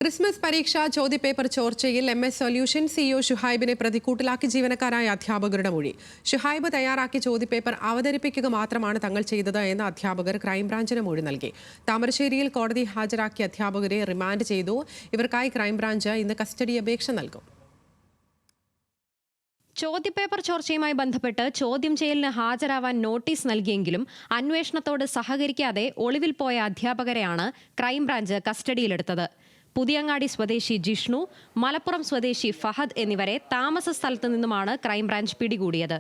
Christmas പരീക്ഷാ ചോദ്യപേപ്പർ ചോർച്ചയിൽ MS solution CEO ഷുഹൈബിനെ പ്രതിക്കൂട്ടിലാക്കി ജീവനക്കാരായ അധ്യാപകരുടെ മൊഴി. ഷുഹൈബ് തയ്യാറാക്കിയ ചോദ്യപേപ്പർ അവതരിപ്പിക്കുക മാത്രമാണ് തങ്ങൾ ചെയ്തത് എന്ന് അധ്യാപകർ ക്രൈംബ്രാഞ്ചിന് മൊഴി നൽകി. താമരശ്ശേരിയിൽ കോടതി ഹാജരാക്കിയ അധ്യാപകരെ റിമാൻഡ് ചെയ്തു. ഇവർക്കായി ക്രൈംബ്രാഞ്ച് ഇന്ന് കസ്റ്റഡി അപേക്ഷ നൽകും. ചോദ്യപേപ്പർ ചോർച്ചയുമായി ബന്ധപ്പെട്ട് ചോദ്യം ചെയ്യലിന് ഹാജരാവാൻ നോട്ടീസ് നൽകിയെങ്കിലും അന്വേഷണത്തോട് സഹകരിക്കാതെ ഒളിവിൽ പോയ അധ്യാപകരെയാണ് ക്രൈംബ്രാഞ്ച് കസ്റ്റഡിയിലെടുത്തത്. പുതിയങ്ങാടി സ്വദേശി ജിഷ്ണു, മലപ്പുറം സ്വദേശി ഫഹദ് എന്നിവരെ താമസ സ്ഥലത്ത് നിന്നുമാണ് ക്രൈംബ്രാഞ്ച് പിടികൂടിയത്.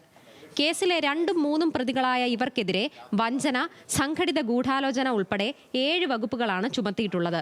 കേസിലെ 2ഉം 3ഉം പ്രതികളായ ഇവർക്കെതിരെ വഞ്ചന, സംഘടിത ഗൂഢാലോചന ഉൾപ്പെടെ 7 വകുപ്പുകളാണ് ചുമത്തിയിട്ടുള്ളത്.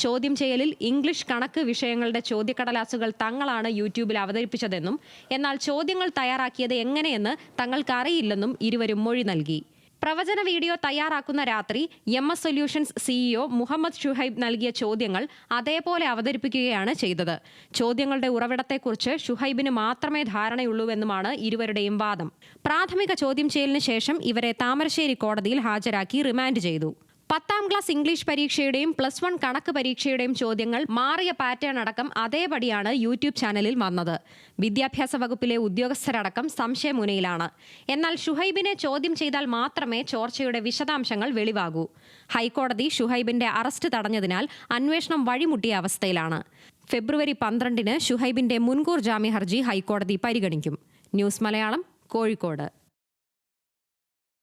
ചോദ്യം ചെയ്യലിൽ ഇംഗ്ലീഷ്, കണക്ക് വിഷയങ്ങളുടെ ചോദ്യക്കടലാസുകൾ തങ്ങളാണ് യൂട്യൂബിൽ അവതരിപ്പിച്ചതെന്നും എന്നാൽ ചോദ്യങ്ങൾ തയ്യാറാക്കിയത് എങ്ങനെയെന്ന് തങ്ങൾക്കറിയില്ലെന്നും ഇരുവരും മൊഴി നൽകി. പ്രവചന വീഡിയോ തയ്യാറാക്കുന്ന രാത്രി MS solutions CEO Muhammad Shuhaib നൽകിയ ചോദ്യങ്ങൾ അതേപോലെ അവതരിപ്പിക്കുകയാണ് ചെയ്തത്. ചോദ്യങ്ങളുടെ ഉറവിടത്തെക്കുറിച്ച് ഷുഹൈബിന് മാത്രമേ ധാരണയുള്ളൂവെന്നുമാണ് ഇരുവരുടെയും വാദം. പ്രാഥമിക ചോദ്യം ചെയ്യലിന് ശേഷം ഇവരെ താമരശ്ശേരി കോടതിയിൽ ഹാജരാക്കി റിമാൻഡ് ചെയ്തു. 10ാം ക്ലാസ് ഇംഗ്ലീഷ് പരീക്ഷയുടെയും +1 കണക്ക് പരീക്ഷയുടെയും ചോദ്യങ്ങൾ മാറിയ പാറ്റേൺ അടക്കം അതേപടിയാണ് യൂട്യൂബ് ചാനലിൽ വന്നത്. വിദ്യാഭ്യാസ വകുപ്പിലെ ഉദ്യോഗസ്ഥരടക്കം സംശയമുനയിലാണ്. എന്നാൽ ഷുഹൈബിനെ ചോദ്യം ചെയ്താൽ മാത്രമേ ചോർച്ചയുടെ വിശദാംശങ്ങൾ വെളിവാകൂ. ഹൈക്കോടതി ഷുഹൈബിന്റെ അറസ്റ്റ് തടഞ്ഞതിനാൽ അന്വേഷണം വഴിമുട്ടിയ അവസ്ഥയിലാണ്. ഫെബ്രുവരി 12-ന് ഷുഹൈബിന്റെ മുൻകൂർ ജാമ്യ ഹർജി ഹൈക്കോടതി പരിഗണിക്കും. ന്യൂസ് മലയാളം, കോഴിക്കോട്.